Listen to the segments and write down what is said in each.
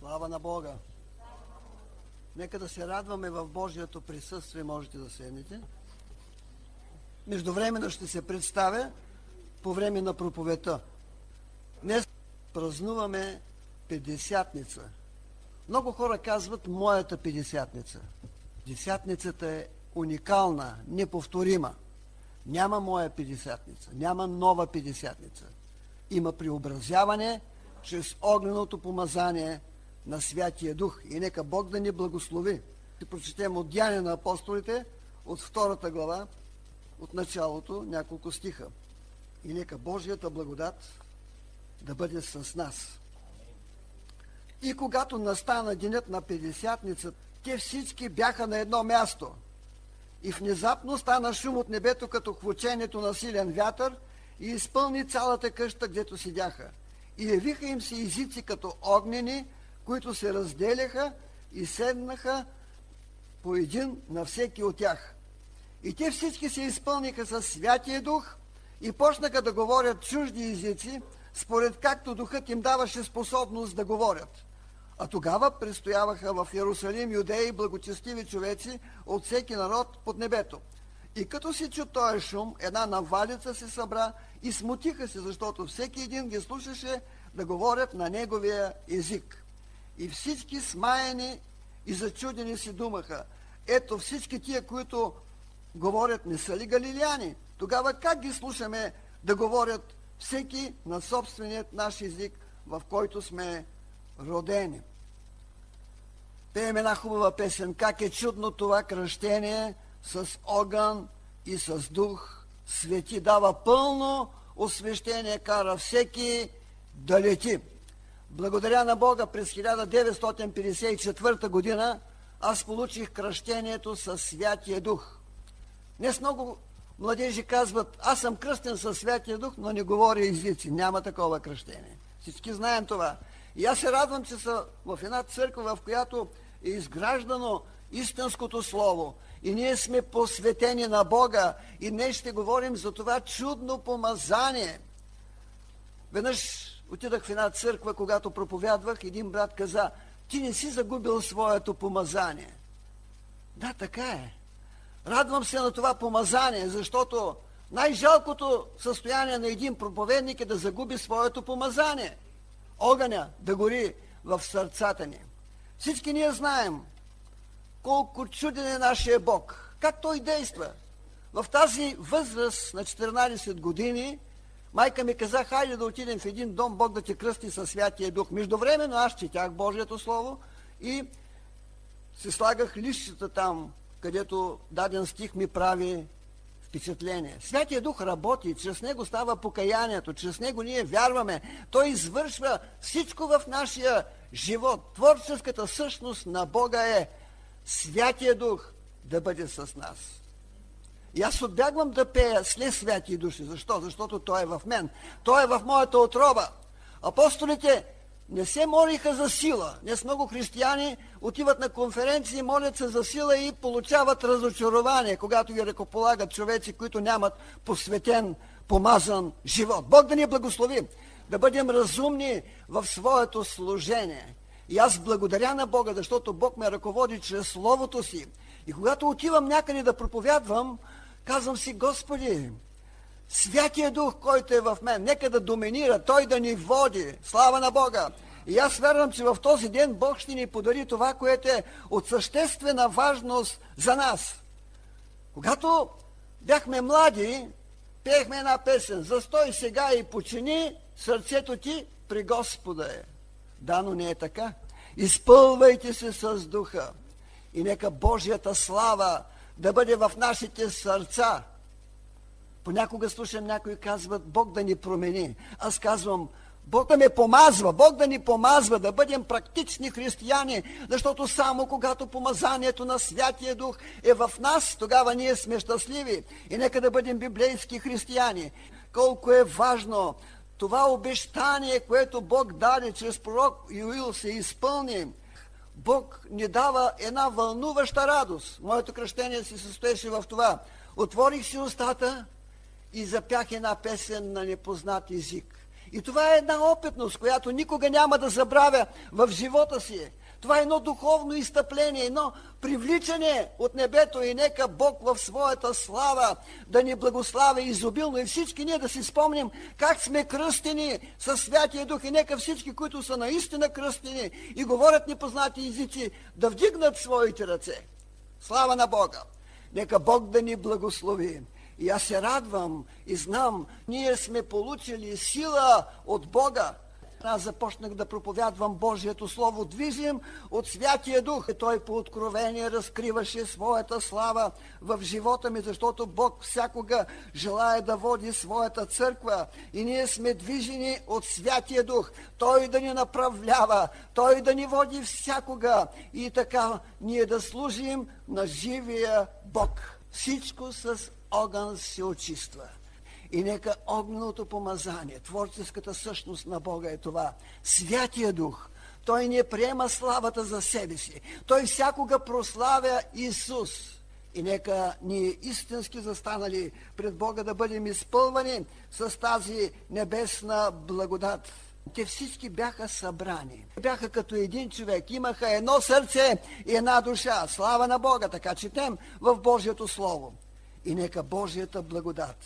Слава на Бога! Нека да се радваме в Божието присъствие. Можете да седнете. Междувременно ще се представя по време на проповедта. Днес празнуваме Петдесятница. Много хора казват моята Петдесятница. Десятницата е уникална, неповторима. Няма моя Петдесятница, няма нова Петдесятница. Има преобразяване чрез огненото помазание на Святия Дух. И нека Бог да ни благослови. Ще прочетем от Деяния на апостолите, от 2 глава, от началото, няколко стиха. И нека Божията благодат да бъде с нас. И когато настана денят на Петдесятницата, те всички бяха на едно място. И внезапно стана шум от небето, като хвучението на силен вятър, и изпълни цялата къща, гдето седяха. И явиха им се езици като огнени, които се разделяха и седнаха по един на всеки от тях. И те всички се изпълниха със Святия Дух и почнаха да говорят чужди езици, според както Духът им даваше способност да говорят. А тогава престояваха в Иерусалим юдеи, благочестиви човеци от всеки народ под небето. И като се чу този шум, една навалица се събра и смутиха се, защото всеки един ги слушаше да говорят на неговия език. И всички смаяни и зачудени си думаха: ето всички тия, които говорят, не са ли галилеяни? Тогава как ги слушаме да говорят всеки на собственият наш език, в който сме родени? Пеем една хубава песен: как е чудно това кръщение, с огън и с дух свети, дава пълно освещение, кара всеки да лети. Благодаря на Бога, през 1954 година аз получих кръщението със Святия Дух. Днес много младежи казват: аз съм кръстен със Святия Дух, но не говоря езици. Няма такова кръщение. Всички знаем това. И аз се радвам, че са в една църква, в която е изграждано истинското слово. И ние сме посветени на Бога. И днес ще говорим за това чудно помазание. Веднъж отидах в една църква, когато проповядвах, един брат каза: ти не си загубил своето помазание. Да, така е. Радвам се на това помазание, защото най-жалкото състояние на един проповедник е да загуби своето помазание. Огъня да гори в сърцата ни. Всички ние знаем колко чуден е нашия Бог, как Той действа. В тази възраст на 14 години майка ми каза: хайде да отидем в един дом, Бог да те кръсти със Святия Дух. Междувременно аз четях Божието Слово и се слагах листчета там, където даден стих ми прави впечатление. Святия Дух работи, чрез Него става покаянието, чрез Него ние вярваме. Той извършва всичко в нашия живот. Творческата същност на Бога е Святия Дух да бъде с нас. И аз отбягвам да пея след Святия Дух. Защо? Защото Той е в мен. Той е в моята отроба. Апостолите не се молиха за сила. Днес много християни отиват на конференции, молят се за сила и получават разочарование, когато ги ръкополагат човеци, които нямат посветен, помазан живот. Бог да ни благослови, да бъдем разумни в своето служение. И аз благодаря на Бога, защото Бог ме ръководи чрез Словото си. И когато отивам някъде да проповядвам, казвам си: Господи, Святия Дух, който е в мен, нека да доминира, Той да ни води. Слава на Бога! И аз вярвам, че в този ден Бог ще ни подари това, което е от съществена важност за нас. Когато бяхме млади, пеехме една песен: застой сега и почини, сърцето ти при Господа е. Да, но не е така. Изпълвайте се с Духа и нека Божията слава да бъде в нашите сърца. Понякога слушам някои казват: Бог да ни промени. Аз казвам: Бог да ме помазва, Бог да ни помазва, да бъдем практични християни, защото само когато помазанието на Святия Дух е в нас, тогава ние сме щастливи. И нека да бъдем библейски християни. Колко е важно това обещание, което Бог даде чрез пророк Йоил, се изпълни. Бог ни дава една вълнуваща радост. Моето кръщение се състоеше в това: отворих си устата и запях една песен на непознат език. И това е една опитност, която никога няма да забравя в живота си. Това е едно духовно изтъпление, едно привличане от небето и нека Бог в своята слава да ни благославя изобилно и всички ние да си спомним как сме кръстени със Святия Дух и нека всички, които са наистина кръстени и говорят непознати езици, да вдигнат своите ръце. Слава на Бога! Нека Бог да ни благослови. И аз се радвам и знам, ние сме получили сила от Бога. Аз започнах да проповядвам Божието Слово, движим от Святия Дух. Той по откровение разкриваше своята слава в живота ми, защото Бог всякога желае да води своята църква. И ние сме движени от Святия Дух. Той да ни направлява, Той да ни води всякога. И така ние да служим на живия Бог. Всичко с огън се очиства. И нека огненото помазание, творческата същност на Бога е това. Святия Дух, Той не приема славата за себе си. Той всякога прославя Исус. И нека ние истински застанали пред Бога да бъдем изпълвани с тази небесна благодат. Те всички бяха събрани. Бяха като един човек. Имаха едно сърце и една душа. Слава на Бога, така четем в Божието Слово. И нека Божията благодат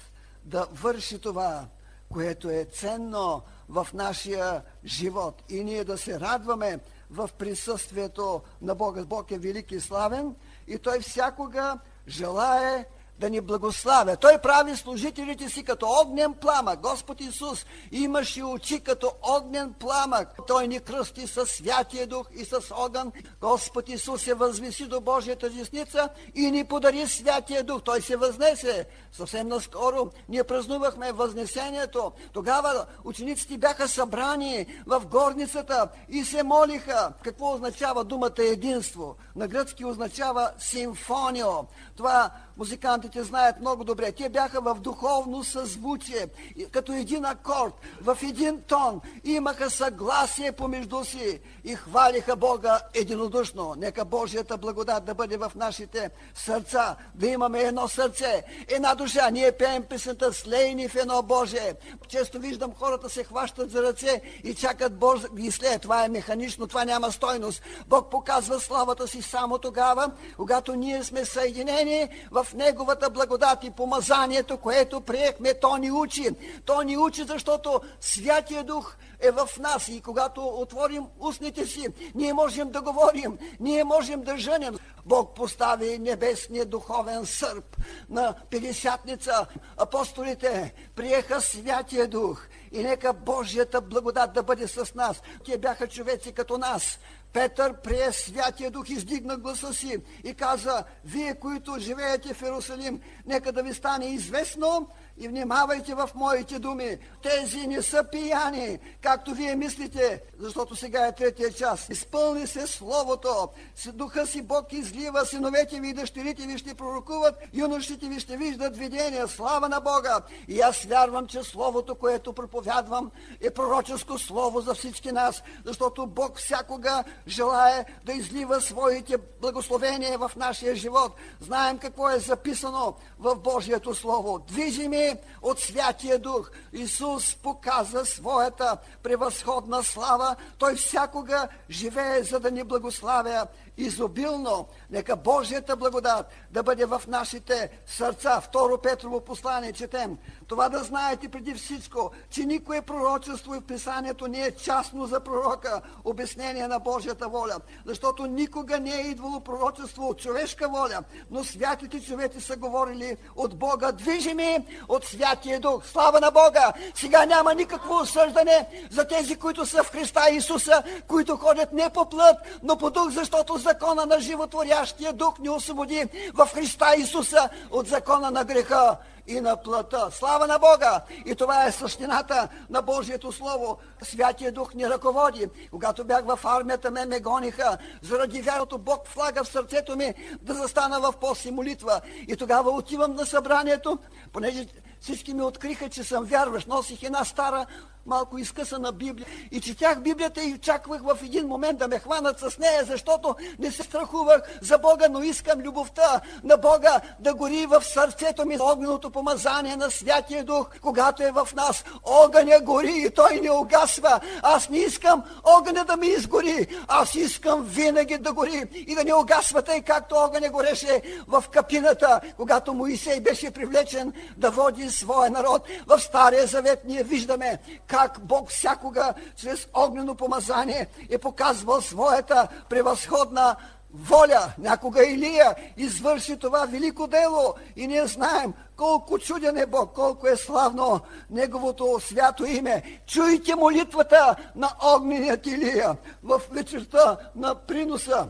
да върши това, което е ценно в нашия живот. И ние да се радваме в присъствието на Бога. Бог е велик и славен и Той всякога желае да ни благославя. Той прави служителите си като огнен пламък. Господ Исус имаше очи като огнен пламък. Той ни кръсти със Святия Дух и с огън. Господ Исус се възвиси до Божията десница и ни подари Святия Дух. Той се възнесе. Съвсем наскоро ние празнувахме Възнесението. Тогава учениците бяха събрани в горницата и се молиха. Какво означава думата единство? На гръцки означава симфонио. Това музикантите знаят много добре. Те бяха в духовно съзвучие, като един акорд, в един тон. Имаха съгласие помежду си и хвалиха Бога единодушно. Нека Божията благодат да бъде в нашите сърца, да имаме едно сърце, една душа. Ние пеем песента "Слейни в едно Божие". Често виждам хората се хващат за ръце и чакат Бог да ги слее. Това е механично, това няма стойност. Бог показва славата си само тогава, когато ние сме съединени в Неговата благодат и помазанието, което приехме. То ни учи. То ни учи, защото Святия Дух е в нас и когато отворим устните си, ние можем да говорим, ние можем да жънем. Бог постави небесния духовен сърп на Петдесятница. Апостолите приеха Святия Дух и нека Божията благодат да бъде с нас. Те бяха човеци като нас. Петър прие Святия Дух, издигна гласа си и каза: "Вие, които живеете в Иерусалим, нека да ви стане известно и внимавайте в моите думи. Тези не са пияни, както вие мислите", защото сега е третия час. Изпълни се Словото. Духа си Бог излива, синовете ви и дъщерите ви ще пророкуват, юношите ви ще виждат видения. Слава на Бога! И аз вярвам, че Словото, което проповядвам, е пророческо слово за всички нас, защото Бог всякога желае да излива своите благословения в нашия живот. Знаем какво е записано в Божието Слово. Движими от Святия Дух. Исус показа своята превъзходна слава. Той всякога живее, за да ни благославя изобилно. Нека Божията благодат да бъде в нашите сърца. 2 Петрово послание четем: "Това да знаете преди всичко, че никое пророчество в Писанието не е частно за пророка, обяснение на Божията воля, защото никога не е идвало пророчество от човешка воля, но святите човеци са говорили от Бога, движими от Святия Дух." Слава на Бога! Сега няма никакво осъждане за тези, които са в Христа Исуса, които ходят не по плът, но по дух, защото закона на животворящия Дух ни освободи в Христа Исуса от закона на греха и на плътта. Слава на Бога! И това е същината на Божието Слово. Святия Дух ни ръководи. Когато бях в армията, ме гониха. Заради вярото Бог влага в сърцето ми да застана в пост и молитва. И тогава отивам на събранието, понеже всички ми откриха, че съм вярващ. Носих една стара малко изкъсана Библия и четях Библията и очаквах в един момент да ме хванат с нея, защото не се страхувах за Бога, но искам любовта на Бога да гори в сърцето ми. Огненото помазание на Святия Дух, когато е в нас, огъня гори и той не угасва. Аз не искам огъня да ми изгори, аз искам винаги да гори и да не угасва, тъй както огъня гореше в капината, когато Моисей беше привлечен да води своя народ. В Стария Завет ние виждаме как Бог всякога чрез огнено помазание е показвал своята превъзходна воля. Някога Илия извърши това велико дело и ние знаем колко чуден е Бог, колко е славно Неговото свято име. Чуйте молитвата на огненият Илия в вечерта на приноса.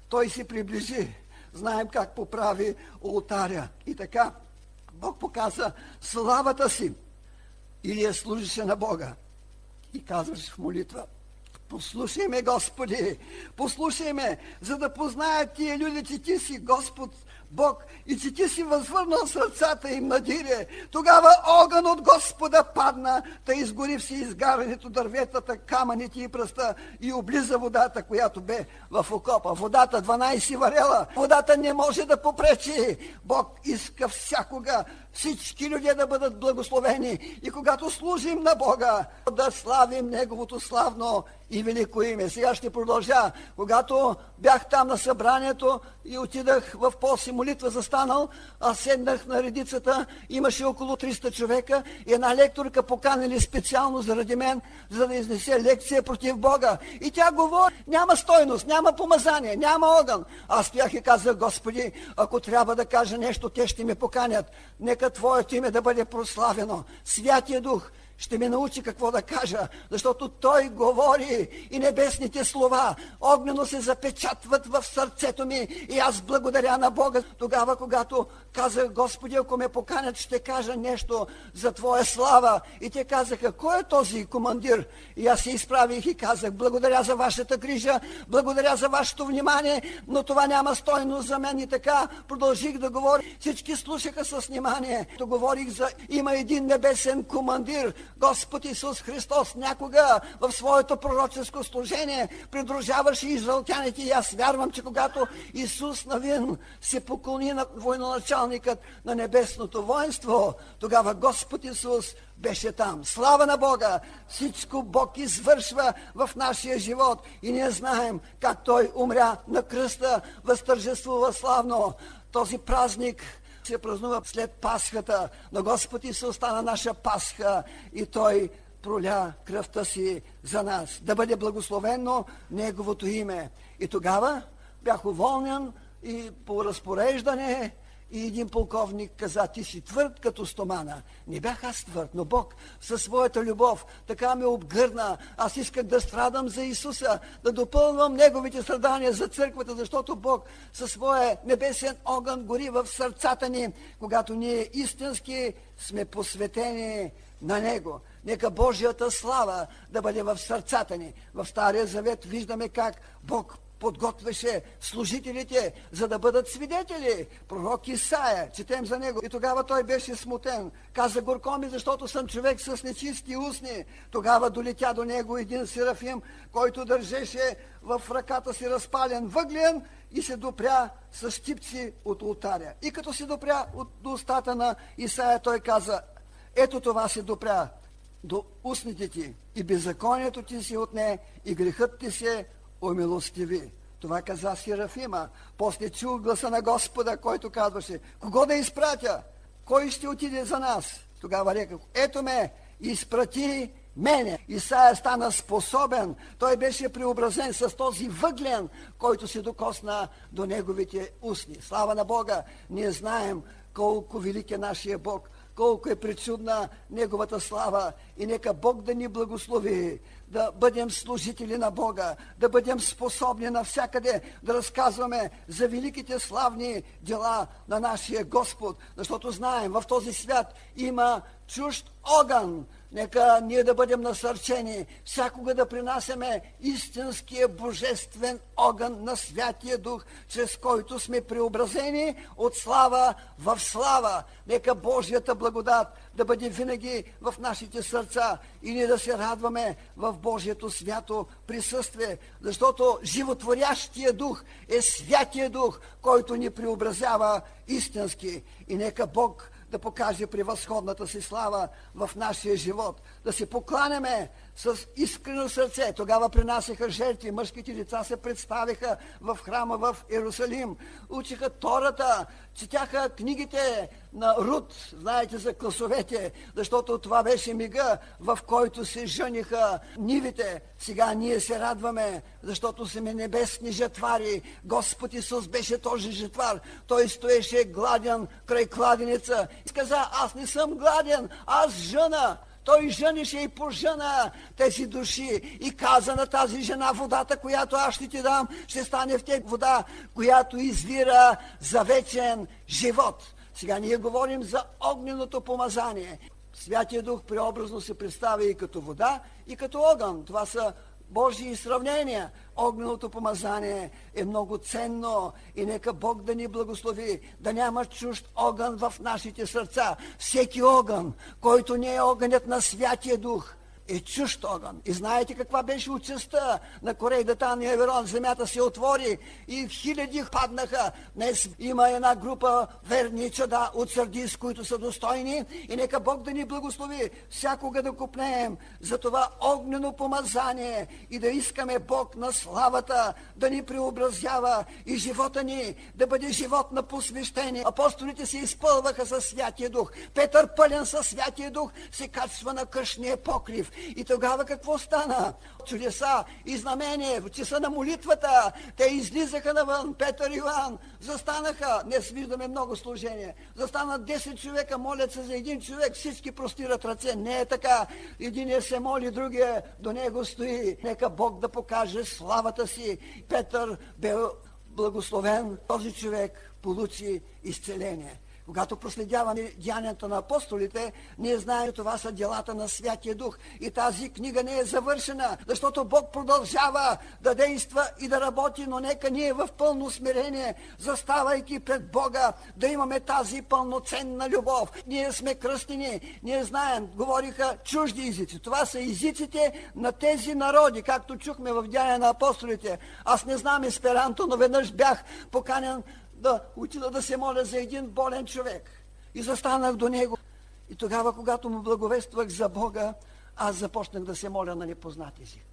Той се приближи. Знаем как поправи олтаря. И така Бог показа славата си. Илия служише на Бога и казваше в молитва: послушай ме, Господи, послушай ме, за да познаят тия люди, че Ти си Господ Бог и че Ти си възвърнал сърцата им на дире. Тогава огън от Господа падна, та изгори все изгарянето, дърветата, камъните и пръста и облиза водата, която бе в окопа. Водата 12 варела. Водата не може да попречи. Бог иска всякога всички люди да бъдат благословени и когато служим на Бога, да славим Неговото славно и велико име. Сега ще продължа. Когато бях там на събранието и отидах в пост и молитва застанал, аз седнах на редицата, имаше около 300 човека и една лекторка поканили специално заради мен, за да изнесе лекция против Бога. И тя говори: няма стойност, няма помазание, няма огън. Аз стоях и казах: Господи, ако трябва да кажа нещо, те ще ме поканят. Нека Твоето име да бъде прославено. Святия Дух ще ме научи какво да кажа, защото Той говори и небесните слова огнено се запечатват в сърцето ми и аз благодаря на Бога. Тогава, когато казах: Господи, ако ме поканят, ще кажа нещо за Твоя слава. И те казаха: кой е този командир? И аз се изправих и казах: благодаря за Вашата грижа, благодаря за Вашето внимание, но това няма стойност за мен. И така продължих да говоря. Всички слушаха с внимание. То говорих за има един небесен командир, Господ Исус Христос. Някога в своето пророческо служение придружаваше израелтяните и аз вярвам, че когато Исус Навин се поклони на военачалникът на небесното воинство, тогава Господ Исус беше там. Слава на Бога! Всичко Бог извършва в нашия живот и ние знаем как Той умря на кръста, възтържествува славно. Този празник се празнува след Пасхата, но Господ Исус стана наша Пасха и Той проля кръвта си за нас. Да бъде благословено Неговото име. И тогава бях уволнен и по разпореждане и един полковник каза: ти си твърд като стомана. Не бях аз твърд, но Бог със своята любов така ме обгърна. Аз исках да страдам за Исуса, да допълвам Неговите страдания за църквата, защото Бог със своя небесен огън гори в сърцата ни, когато ние истински сме посветени на Него. Нека Божията слава да бъде в сърцата ни. В Стария Завет виждаме как Бог подготвяше служителите, за да бъдат свидетели. Пророк Исаия, четем за него. И тогава той беше смутен. Каза: горко ми, защото съм човек с нечисти устни. Тогава долетя до него един серафим, който държеше в ръката си разпален въглен и се допря с щипци от олтаря. И като се допря до устата на Исаия, той каза: ето това се допря до устните ти и беззаконието ти се отне и грехът ти се умилостиви. Това каза серафима. После чул гласа на Господа, който казваше: кого да изпратя? Кой ще отиде за нас? Тогава реках: ето ме, изпрати мене. Исаия стана способен. Той беше преобразен с този въглен, който се докосна до неговите устни. Слава на Бога! Ние знаем колко велик е нашия Бог, колко е пречудна Неговата слава и нека Бог да ни благослови, да бъдем служители на Бога, да бъдем способни навсякъде да разказваме за великите славни дела на нашия Господ, защото знаем, в този свят има чужд огън, Нека ние да бъдем насърчени, всякога да принасяме истинския божествен огън на Святия Дух, чрез който сме преобразени от слава в слава. Нека Божията благодат да бъде винаги в нашите сърца и ние да се радваме в Божието свято присъствие, защото животворящия Дух е Святия Дух, който ни преобразява истински. И нека Бог да покаже превъзходната си слава в нашия живот. Да се покланяме с искрено сърце. Тогава принасяха жертви. Мъжките деца се представиха в храма в Иерусалим. Учиха Тората, четяха книгите на Рут, знаете за класовете, защото това беше мига, в който се жъниха нивите. Сега ние се радваме, защото сме небесни жетвари. Господ Исус беше този жетвар. Той стоеше гладен край кладенеца и каза: аз не съм гладен, аз жъна. Той жънише и пожъна тези души и каза на тази жена: водата, която аз ще ти дам, ще стане в теб вода, която извира за вечен живот. Сега ние говорим за огненото помазание. Святия Дух преобразно се представя и като вода, и като огън. Това са Божии сравнения. Огненото помазание е много ценно и нека Бог да ни благослови, да няма чужд огън в нашите сърца. Всеки огън, който не е огънят на Святия Дух, е чужд огън. И знаете каква беше участта на Корей, Датан и Аверон? Земята се отвори и хиляди паднаха. Днес има една група верни чада от Сардис, които са достойни, и нека Бог да ни благослови всякога да копнеем за това огнено помазание и да искаме Бог на славата да ни преобразява и живота ни да бъде живот на посвещение. Апостолите се изпълваха със Святия Дух. Петър, пълен със Святия Дух, се качва на къщния покрив. И тогава какво стана? Чудеса и знамения в часа на молитвата. Те излизаха навън. Петър и Йоан застанаха. Днес виждаме много служения. Застанат 10 човека, молят се за един човек, всички простират ръце. Не е така. Единият се моли, другия до него стои. Нека Бог да покаже славата си. Петър бе благословен. Този човек получи изцеление. Когато проследяваме деянията на апостолите, ние знаем, че това са делата на Святия Дух. И тази книга не е завършена, защото Бог продължава да действа и да работи, но нека ние в пълно смирение, заставайки пред Бога, да имаме тази пълноценна любов. Ние сме кръстени, ние знаем, говориха чужди езици. Това са езиците на тези народи, както чухме в деяния на апостолите. Аз не знам есперанто, но веднъж бях поканен да отида да се моля за един болен човек. И застанах до него. И тогава, когато му благовествах за Бога, аз започнах да се моля на непознат език.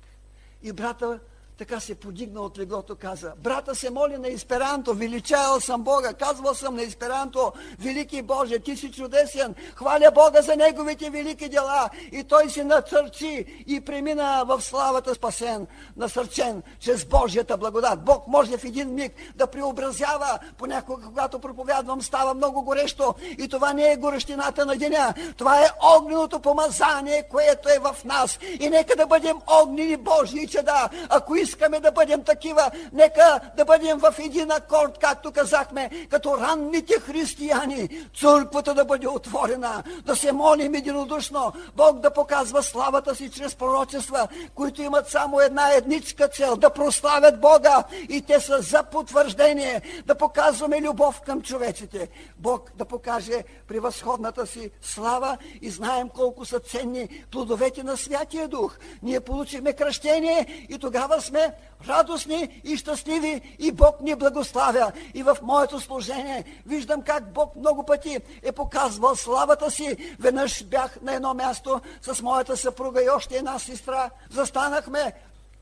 И брата така се подигна от леглото, каза: брата се моли на есперанто, величаял съм Бога, казвал съм на есперанто: велики Боже, ти си чудесен, хваля Бога за неговите велики дела. И той се насърчи и премина в славата, спасен, насърчен чрез Божията благодат. Бог може в един миг да преобразява. Понякога, когато проповядвам, става много горещо. И това не е горещината на деня, това е огненото помазание, което е в нас. И нека да бъдем огнени Божии чада. Ако искаме да бъдем такива, нека да бъдем в един акорд, както казахме, като ранните християни. Църквата да бъде отворена, да се молим единодушно, Бог да показва славата си чрез пророчества, които имат само една едничка цел: да прославят Бога, и те са за потвърждение, да показваме любов към човеците. Бог да покаже превъзходната си слава, и знаем колко са ценни плодовете на Святия Дух. Ние получихме кръщение и тогава сме радостни и щастливи и Бог ни благославя. И в моето служение виждам как Бог много пъти е показвал славата си. Веднъж бях на едно място с моята съпруга и още една сестра. Застанахме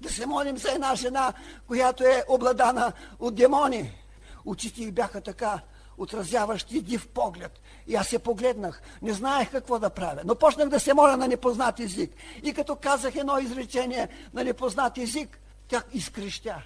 да се молим за една жена, която е обладана от демони. Очите й бяха така отразяващи див поглед. И аз се погледнах, не знаех какво да правя, но почнах да се моля на непознат език. И като казах едно изречение на непознат език, тя изкрещя.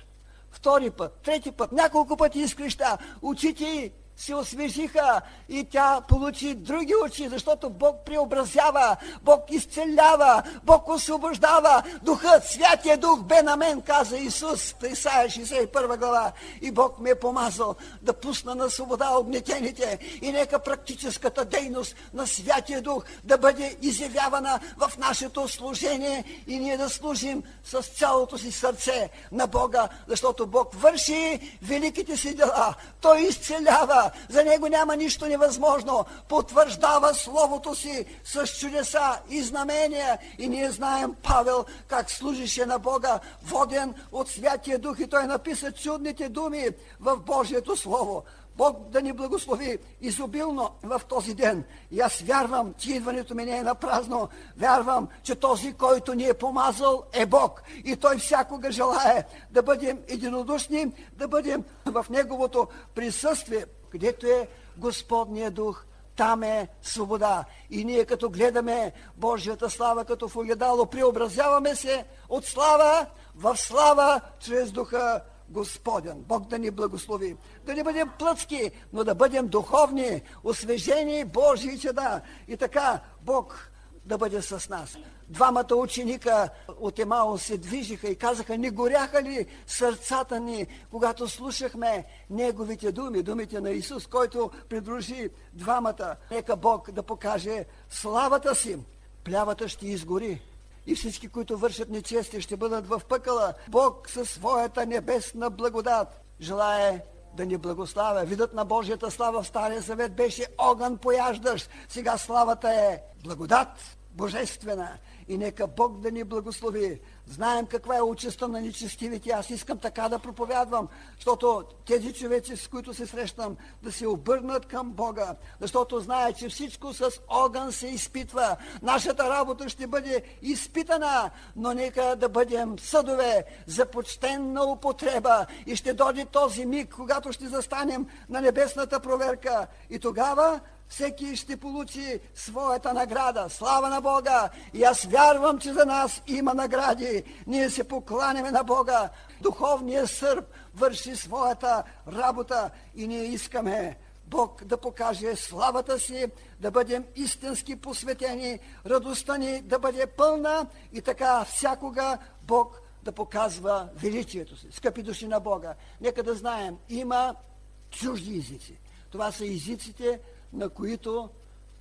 Втори път, трети път, няколко пъти изкреща. Очите й се освежиха и тя получи други очи, защото Бог преобразява, Бог изцелява, Бог освобождава. Духът, Святия Дух бе на мен, каза Исус в Исаия 61 глава. И Бог ме е помазал да пусна на свобода огнетените. И нека практическата дейност на Святия Дух да бъде изявявана в нашето служение и ние да служим с цялото си сърце на Бога, защото Бог върши великите си дела. Той изцелява. За Него няма нищо невъзможно. Потвърждава Словото си с чудеса и знамения. И ние знаем Павел как служише на Бога, воден от Святия Дух. И той написа чудните думи в Божието Слово. Бог да ни благослови изобилно в този ден. И аз вярвам, че идването ми не е напразно. Вярвам, че този, който ни е помазал, е Бог. И Той всякога желае да бъдем единодушни, да бъдем в Неговото присъствие. Където е Господния Дух, там е свобода. И ние като гледаме Божията слава като в огледало, преобразяваме се от слава в слава чрез Духа Господен. Бог да ни благослови. Да не бъдем плътски, но да бъдем духовни, освежени Божии чеда. И така Бог да бъде с нас. Двамата ученика от Емаус се движиха и казаха: не горяха ли сърцата ни, когато слушахме Неговите думи, думите на Исус, който придружи двамата. Нека Бог да покаже славата си. Плявата ще изгори и всички, които вършат нечестие, ще бъдат в пъкъла. Бог със своята небесна благодат желае да ни благославя. Видът на Божията слава в Стария Завет беше огън пояждащ. Сега славата е благодат божествена. И нека Бог да ни благослови. Знаем каква е участта на нечестивите. Аз искам така да проповядвам, защото тези човеци, с които се срещам, да се обърнат към Бога, защото знае, че всичко с огън се изпитва. Нашата работа ще бъде изпитана, но нека да бъдем съдове за почтенна употреба. И ще дойде този миг, когато ще застанем на небесната проверка. И тогава всеки ще получи своята награда. Слава на Бога! И аз вярвам, че за нас има награди. Ние се покланяме на Бога. Духовният сърб върши своята работа и ние искаме Бог да покаже славата си, да бъдем истински посветени, радостта ни да бъде пълна и така всякога Бог да показва величието си. Скъпи души на Бога, нека да знаем, има чужди езици. Това са езиците, на които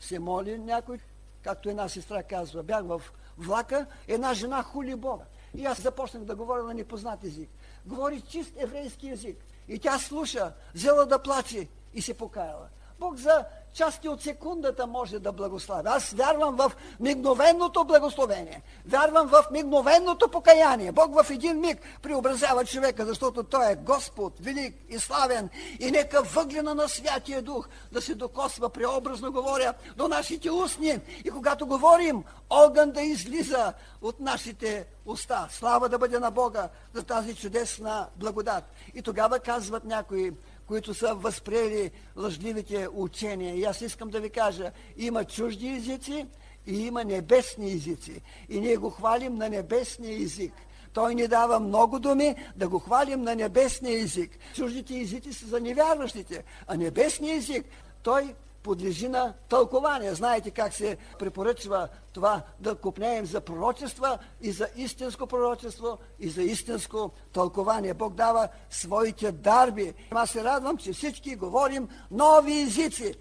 се моли някой. Както една сестра казва, бях в влака, една жена хули Бога. И аз започнах да говоря на непознат език. Говори чист еврейски език. И тя слуша, взела да плаче и се покаяла. Бог за части от секундата може да благославя. Аз вярвам в мигновенното благословение. Вярвам в мигновенното покаяние. Бог в един миг преобразява човека, защото Той е Господ, велик и славен. И нека въглена на Святия Дух да се докосва, преобразно говоря, до нашите устни. И когато говорим, огън да излиза от нашите уста. Слава да бъде на Бога за тази чудесна благодат. И тогава казват някои, които са възприели лъжливите учения. И аз искам да ви кажа, има чужди езици и има небесни езици. И ние го хвалим на небесния език. Той ни дава много думи да го хвалим на небесния език. Чуждите езици са за невярващите, а небесния език, той подлежи на тълкование. Знаете как се препоръчва това да копнеем за пророчества и за истинско пророчество и за истинско тълкование. Бог дава своите дарби. Аз се радвам, че всички говорим нови езици.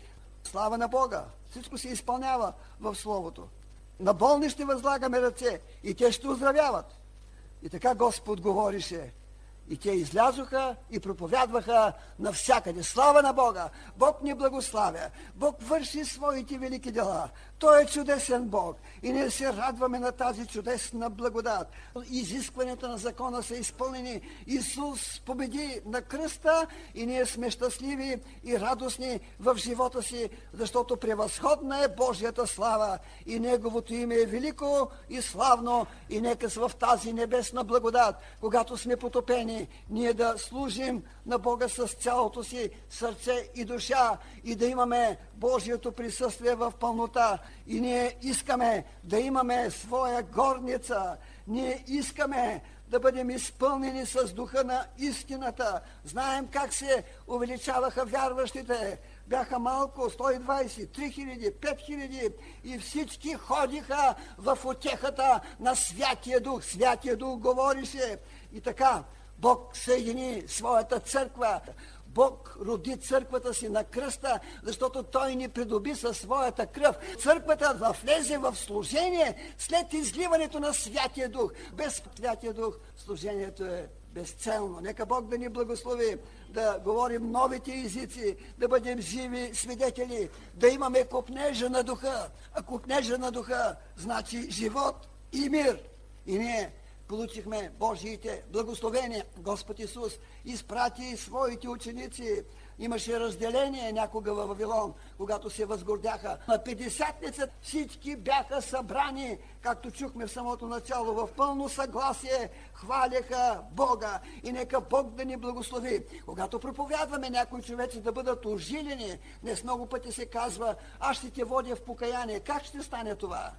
Слава на Бога! Всичко се изпълнява в Словото. На болни ще възлагаме ръце и те ще оздравяват. И така Господ говорише. И те излязоха и проповядваха навсякъде. Слава на Бога! Бог ни благославя. Бог върши своите велики дела. Той е чудесен Бог. И ние се радваме на тази чудесна благодат. Изискванията на закона са изпълнени. Исус победи на кръста и ние сме щастливи и радостни в живота си, защото превъзходна е Божията слава и Неговото име е велико и славно. И нека в тази небесна благодат, когато сме потопени, ние да служим на Бога с цялото си сърце и душа и да имаме Божието присъствие в пълнота. И ние искаме да имаме своя горница. Ние искаме да бъдем изпълнени с духа на истината. Знаем как се увеличаваха вярващите. Бяха малко, 120, 3000, 5000 и всички ходиха в утехата на Святия Дух. Святия Дух говорише. И така, Бог съедини своята църква. Бог роди църквата си на кръста, защото Той ни придоби със своята кръв. Църквата влезе в служение след изливането на Святия Дух. Без Святия Дух служението е безцелно. Нека Бог да ни благослови, да говорим новите езици, да бъдем живи свидетели, да имаме копнежа на духа. А копнежа на духа значи живот и мир. И ние получихме Божиите благословения. Господ Исус изпрати своите ученици. Имаше разделение някога във Вавилон, когато се възгордяха. На Петдесятница всички бяха събрани, както чухме в самото начало, в пълно съгласие хваляха Бога. И нека Бог да ни благослови. Когато проповядваме някои човеци да бъдат ожилени, днес много пъти се казва: аз ще те водя в покаяние. Как ще стане това?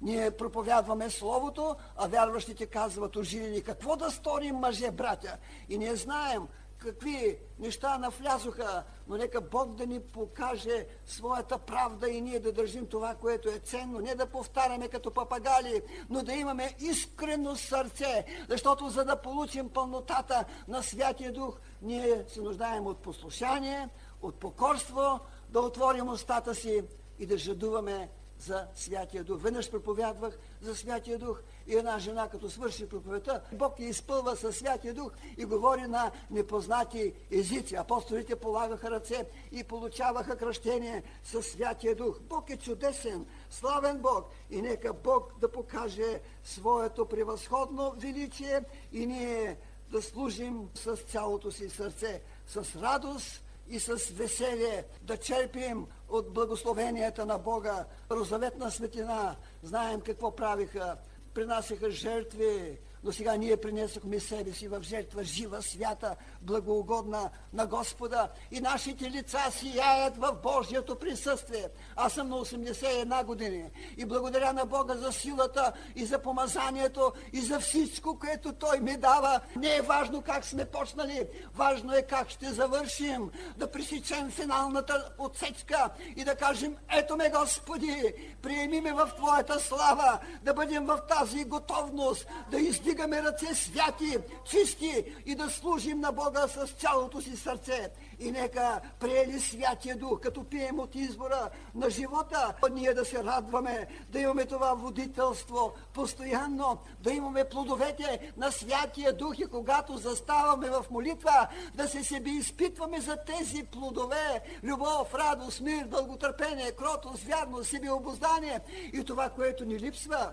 Ние проповядваме Словото, а вярващите казват ожилени. Какво да сторим, мъже, братя? И ние знаем какви неща навлязоха, но нека Бог да ни покаже своята правда и ние да държим това, което е ценно. Не да повтаряме като папагали, но да имаме искрено сърце, защото за да получим пълнотата на Святия Дух, ние се нуждаем от послушание, от покорство, да отворим устата си и да жадуваме за Святия Дух. Веднъж проповядвах за Святия Дух и една жена, като свърши проповедта, Бог я изпълва със Святия Дух и говори на непознати езици. Апостолите полагаха ръце и получаваха кръщение със Святия Дух. Бог е чудесен, славен Бог и нека Бог да покаже своето превъзходно величие и ние да служим с цялото си сърце, с радост и с веселие, да черпим от благословенията на Бога. Розаветна светлина, знаем какво правиха. Принасяха жертви, но сега ние принесохме себе си в жертва жива, свята, благоугодна на Господа. И нашите лица сияят в Божието присъствие. Аз съм на 81 години и благодаря на Бога за силата и за помазанието и за всичко, което Той ми дава. Не е важно как сме почнали, важно е как ще завършим, да пресечем финалната отсечка и да кажем: ето ме, Господи, приеми ме в Твоята слава, да бъдем в тази готовност, да издигаме ръце святи, чисти и да служим на Бога с цялото си сърце. И нека приели Святия Дух, като пием от избора на живота, ние да се радваме, да имаме това водителство постоянно, да имаме плодовете на Святия Дух и когато заставаме в молитва, да се себе изпитваме за тези плодове: любов, радост, мир, дълготърпение, кротост, вярност, себеобуздание и това, което ни липсва.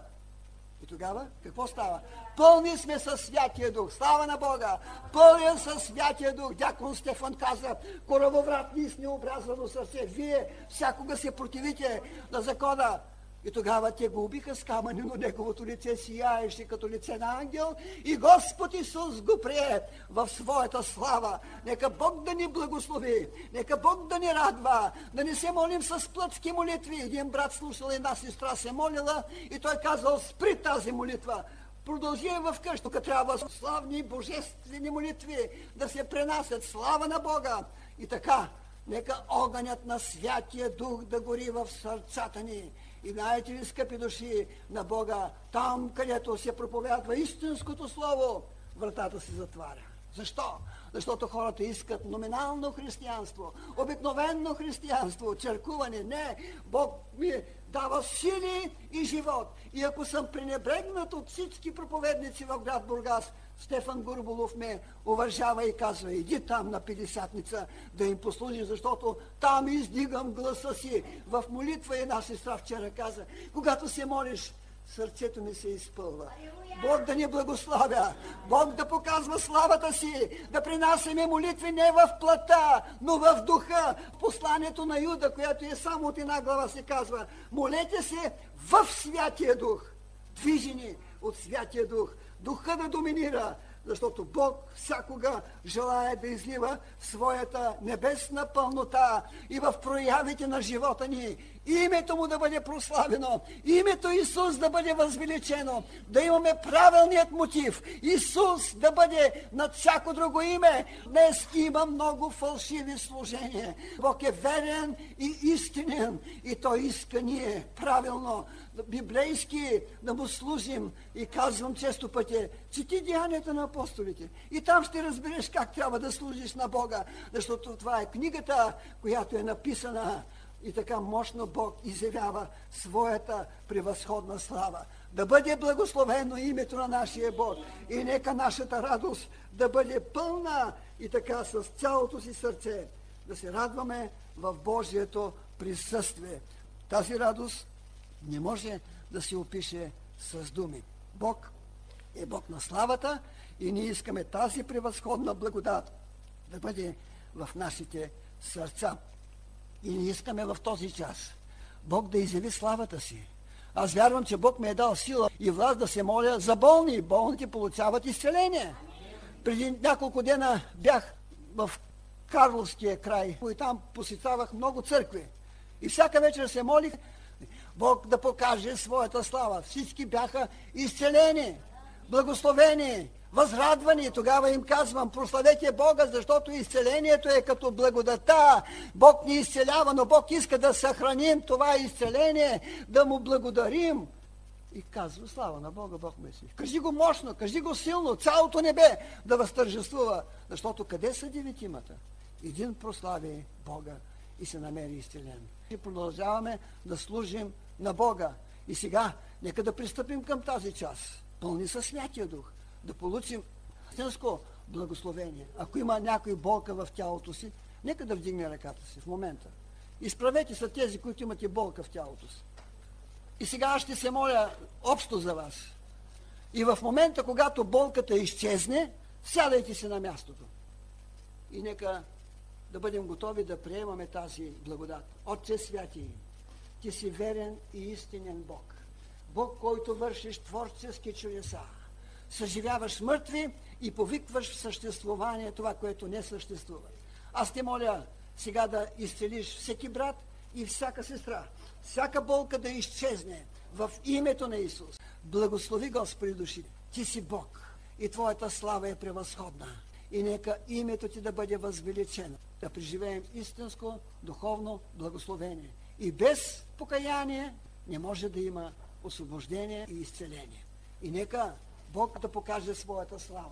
И тогава какво става? Пълни сме със Святия Дух. Слава на Бога! Пълен със Святия Дух. Дякон Стефан каза: коравовратни с необразано сърце. Вие всякога се противите на закона. И тогава те го убиха с камъни, но неговото лице сияеше като лице на ангел и Господ Исус го прие в своята слава. Нека Бог да ни благослови, нека Бог да ни радва, да не се молим с плътски молитви. Един брат слушал, една сестра се молила и той казал: спри тази молитва. Продължи в къща, тук трябва славни божествени молитви да се пренасят. Слава на Бога! И така, нека огънят на Святия Дух да гори в сърцата ни. И знаете ли, скъпи души на Бога, там, където се проповядва истинското слово, вратата се затваря. Защо? Защото хората искат номинално християнство, обикновено християнство, черкуване. Не, Бог ми дава сили и живот. И ако съм пренебрегнат от всички проповедници в град Бургас, Стефан Гурболов ме уважава и казва: иди там на Петдесятница да им послужи, защото там издигам гласа си в молитва. Една сестра вчера каза: когато се молиш, сърцето ми се изпълва. Бог да ни благославя, Бог да показва славата си, да принасяме молитви не в плътта, но в духа. Посланието на Юда, което е само от една глава, се казва: молете се в Святия Дух, движени от Святия Дух. Духа да доминира, защото Бог всякога желае да излива своята небесна пълнота и в проявите на живота ни. Името му да бъде прославено, името Исус да бъде възвеличено, да имаме правилният мотив. Исус да бъде над всяко друго име. Днес има много фалшиви служения. Бог е верен и истинен и Той иска ние правилно, библейски да му служим. И казвам често пъти, чети Деянията на апостолите и там ще разбереш как трябва да служиш на Бога, защото това е книгата, която е написана и така мощно Бог изявява своята превъзходна слава. Да бъде благословено името на нашия Бог и нека нашата радост да бъде пълна и така с цялото си сърце да се радваме в Божието присъствие. Тази радост не може да се опише с думи. Бог е Бог на славата и ние искаме тази превъзходна благодат да бъде в нашите сърца. И ние искаме в този час Бог да изяви славата си. Аз вярвам, че Бог ми е дал сила и власт да се моля за болни. Болните получават изцеление. Преди няколко дена бях в Карловския край и там посетявах много църкви. И всяка вечер се молих Бог да покаже своята слава. Всички бяха изцелени, благословени, възрадвани. Тогава им казвам, прославете Бога, защото изцелението е като благодата. Бог ни изцелява, но Бог иска да съхраним това изцеление, да му благодарим. И казва, слава на Бога, Бог ме си. Кажи го мощно, кажи го силно, цялото небе да възтържествува. Защото къде са деветимата? Един прослави Бога и се намери изцелен. И продължаваме да служим на Бога. И сега, нека да пристъпим към тази част. Пълни със Святия Дух. Да получим истинско благословение. Ако има някой болка в тялото си, нека да вдигне ръката си в момента. Изправете се тези, които имате болка в тялото си. И сега аз ще се моля общо за вас. И в момента, когато болката изчезне, сядайте се на мястото. И нека да бъдем готови да приемаме тази благодат. Отче Святий, Ти си верен и истинен Бог. Бог, който вършиш творчески чудеса. Съживяваш мъртви и повикваш в съществувание това, което не съществува. Аз те моля сега да изцелиш всеки брат и всяка сестра. Всяка болка да изчезне в името на Исус. Благослови, Господи, души. Ти си Бог и Твоята слава е превъзходна. И нека името Ти да бъде възвеличено. Да преживеем истинско духовно благословение. И без покаяние не може да има освобождение и изцеление. И нека Бог да покаже своята слава.